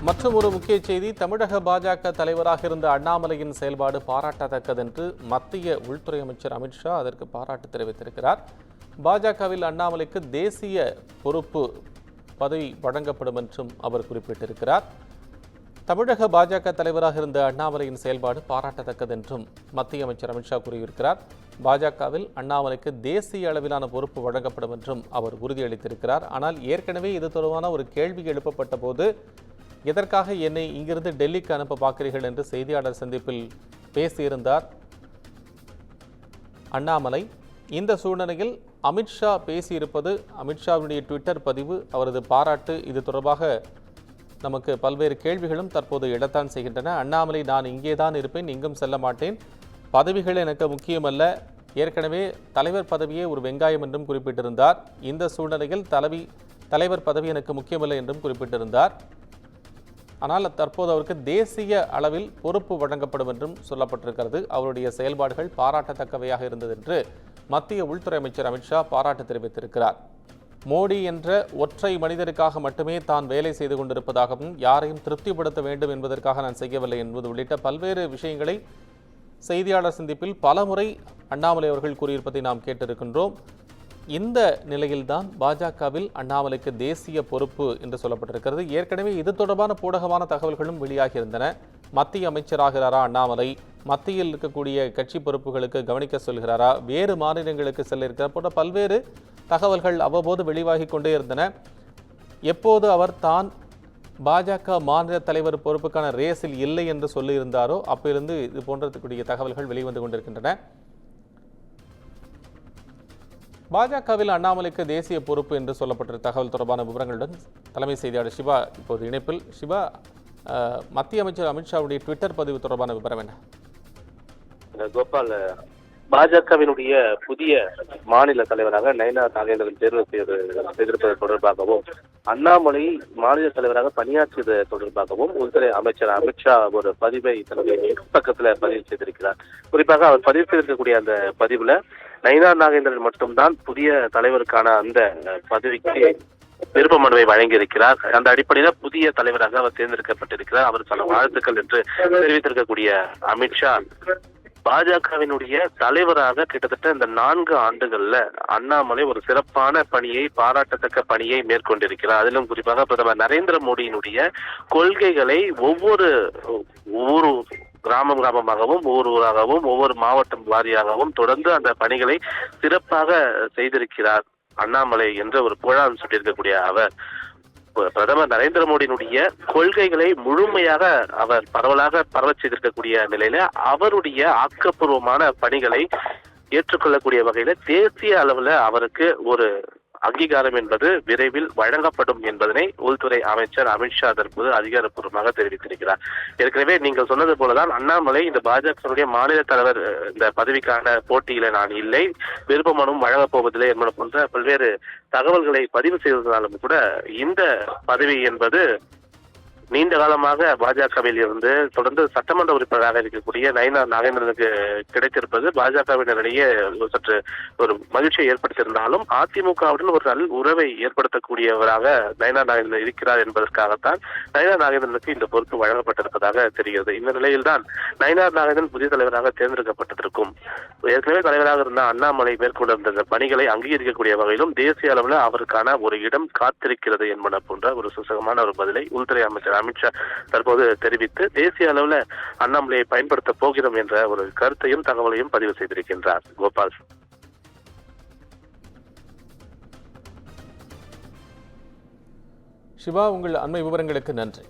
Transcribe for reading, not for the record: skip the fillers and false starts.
மற்றும் ஒரு முக்கிய செய்தி, தமிழக பாஜக தலைவராக இருந்த அண்ணாமலையின் செயல்பாடு பாராட்டத்தக்கது என்று மத்திய உள்துறை அமைச்சர் அமித்ஷா அதற்கு பாராட்டு தெரிவித்திருக்கிறார். பாஜகவில் அண்ணாமலைக்கு தேசிய பொறுப்பு பதவி வழங்கப்படும் என்றும் அவர் குறிப்பிட்டிருக்கிறார். தமிழக பாஜக தலைவராக இருந்த அண்ணாமலையின் செயல்பாடு பாராட்டத்தக்கது என்றும் மத்திய அமைச்சர் அமித்ஷா கூறியிருக்கிறார். பாஜகவில் அண்ணாமலைக்கு தேசிய அளவிலான பொறுப்பு வழங்கப்படும் என்றும் அவர் உறுதியளித்திருக்கிறார். ஆனால் ஏற்கனவே இது தொடர்பான ஒரு கேள்வி எழுப்பப்பட்ட போது எதற்காக என்னை இங்கிருந்து டெல்லிக்கு அனுப்ப பார்க்கிறீர்கள் என்று செய்தியாளர் சந்திப்பில் பேசியிருந்தார் அண்ணாமலை. இந்த சூழ்நிலையில் அமித்ஷா பேசியிருப்பது, அமித்ஷாவுடைய ட்விட்டர் பதிவு, அவரது பாராட்டு, இது தொடர்பாக நமக்கு பல்வேறு கேள்விகளும் தற்போது எழத்தான் செய்கின்றன. அண்ணாமலை, நான் இங்கே தான் இருப்பேன், இங்கும் செல்ல மாட்டேன், பதவிகள் எனக்கு முக்கியமல்ல, ஏற்கனவே தலைவர் பதவியே ஒரு வெங்காயம் என்றும் குறிப்பிட்டிருந்தார். இந்த சூழ்நிலையில் தலைவர் பதவி எனக்கு முக்கியமல்ல என்றும் குறிப்பிட்டிருந்தார். ஆனால் தற்போது அவருக்கு தேசிய அளவில் பொறுப்பு வழங்கப்படும் என்றும் சொல்லப்பட்டிருக்கிறது. அவருடைய செயல்பாடுகள் பாராட்டத்தக்கவையாக இருந்தது என்று மத்திய உள்துறை அமைச்சர் அமித்ஷா பாராட்டு தெரிவித்திருக்கிறார். மோடி என்ற ஒற்றை மனிதருக்காக மட்டுமே தான் வேலை செய்து கொண்டிருப்பதாகவும், யாரையும் திருப்திப்படுத்த வேண்டும் என்பதற்காக நான் செய்யவில்லை என்பது உள்ளிட்ட பல்வேறு விஷயங்களை செய்தியாளர் சந்திப்பில் பலமுறை அண்ணாமலை அவர்கள் கூறியிருப்பதை நாம் கேட்டிருக்கின்றோம். இந்த நிலையில்தான் பாஜகவில் அண்ணாமலைக்கு தேசிய பொறுப்பு என்று சொல்லப்பட்டிருக்கிறது. ஏற்கனவே இது தொடர்பான பூடகமான தகவல்களும் வெளியாகியிருந்தன. மத்திய அமைச்சராகிறாரா அண்ணாமலை, மத்தியில் இருக்கக்கூடிய கட்சி பொறுப்புகளுக்கு கவனிக்க சொல்கிறாரா, வேறு மாநிலங்களுக்கு செல்ல இருக்கிறார் போன்ற பல்வேறு தகவல்கள் அவ்வப்போது வெளியாகி கொண்டே இருந்தன. எப்போது அவர் தான் பாஜக மாநில தலைவர் பொறுப்புக்கான ரேஸில் இல்லை என்று சொல்லியிருந்தாரோ அப்பிருந்து இது போன்றக்கூடிய தகவல்கள் வெளிவந்து கொண்டிருக்கின்றன. பாஜகவில் அண்ணாமலைக்கு தேசிய பொறுப்பு என்று சொல்லப்பட்ட தகவல் தொடர்பான விவரங்களுடன் தலைமை செய்தியாளர் சிவா இப்போது இணைப்பில். சிவா, மத்திய அமைச்சர் அமித்ஷாவுடைய ட்விட்டர் பதிவு தொடர்பான விவரம் என்ன? கோபால், பாஜகவினுடைய புதிய மாநில தலைவராக நயினா நாகேந்திரன் தேர்வு செய்திருப்பது தொடர்பாகவும், அண்ணாமலை மாநில தலைவராக பணியாற்றியது தொடர்பாகவும் உள்துறை அமைச்சர் அமித்ஷா ஒரு பதிவை தன்னுடைய பக்கத்துல பதிவு செய்திருக்கிறார். குறிப்பாக அவர் பதிவு செய்திருக்கக்கூடிய அந்த பதிவுல நயினா நாகேந்திரன் மட்டும்தான் புதிய தலைவருக்கான அந்த பதவிக்கு விருப்ப மனுவை வழங்கியிருக்கிறார். அந்த அடிப்படையில புதிய தலைவராக அவர் தேர்ந்தெடுக்கப்பட்டிருக்கிறார். அவருக்கான வாழ்த்துக்கள் என்று தெரிவித்திருக்கக்கூடிய அமித்ஷா, பாஜகவினுடைய தலைவராக கிட்டத்தட்ட இந்த 4 ஆண்டுகள்ல அண்ணாமலை ஒரு சிறப்பான பணியை, பாராட்டத்தக்க பணியை மேற்கொண்டிருக்கிறார். அதிலும் குறிப்பாக பிரதமர் நரேந்திர மோடியினுடைய கொள்கைகளை ஒவ்வொரு கிராமமாகவும் ஊராகவும் ஒவ்வொரு மாவட்டம் வாரியாகவும் தொடர்ந்து அந்த பணிகளை சிறப்பாக செய்திருக்கிறார் அண்ணாமலை என்ற ஒரு புகழாரம் சுட்டியிருக்கக்கூடிய அவர், பிரதமர் நரேந்திர மோடியினுடைய கொள்கைகளை முழுமையாக அவர் பரவலாக பரவச் செய்திருக்கக்கூடிய நிலையில அவருடைய ஆக்கப்பூர்வமான பணிகளை ஏற்றுக்கொள்ளக்கூடிய வகையில தேசிய அளவுல அவருக்கு ஒரு அங்கீகாரம் என்பது விரைவில் வழங்கப்படும் என்பதனை உள்துறை அமைச்சர் அமித்ஷா தற்போது அதிகாரப்பூர்வமாக தெரிவித்திருக்கிறார். ஏற்கனவே நீங்கள் சொன்னது போலதான் அண்ணாமலை இந்த பாஜகவுடைய மாநில தலைவர் இந்த பதவிக்கான போட்டியில நான் இல்லை, விருப்ப மனுவும் வழங்கப் போவதில்லை என்பது போன்ற பல்வேறு தகவல்களை பதிவு செய்ததாலும் கூட இந்த பதவி என்பது நீண்ட காலமாக பாஜகவில் இருந்து தொடர்ந்து சட்டமன்ற உறுப்பினராக இருக்கக்கூடிய நயினா நாகேந்திரனுக்கு கிடைத்திருப்பது பாஜகவினரிடையே சற்று ஒரு மகிழ்ச்சியை ஏற்படுத்தியிருந்தாலும், அதிமுகவுடன் ஒரு நல் உறவை ஏற்படுத்தக்கூடியவராக நயினா நாகேந்திரன் இருக்கிறார் என்பதற்காகத்தான் நயினா நாகேந்திரனுக்கு இந்த பொறுப்பு வழங்கப்பட்டிருப்பதாக தெரிகிறது. இந்த நிலையில்தான் நயினா நாகேந்திரன் புதிய தலைவராக தேர்ந்தெடுக்கப்பட்டிருக்கும். ஏற்கனவே தலைவராக இருந்த அண்ணாமலை மேற்கொண்டிருந்த பணிகளை அங்கீகரிக்கக்கூடிய வகையிலும் தேசிய அளவில் அவருக்கான ஒரு இடம் காத்திருக்கிறது என்பன போன்ற ஒரு சுசகமான ஒரு பதிலை உள்துறை அமைச்சர் அமித்ஷா தற்போது தெரிவித்து தேசிய அளவில் அண்ணாமலையை பயன்படுத்த போகிறோம் என்ற ஒரு கருத்தையும் தகவலையும் பதிவு செய்திருக்கின்றார். கோபால், சிவா, உங்கள் அண்மை விவரங்களுக்கு நன்றி.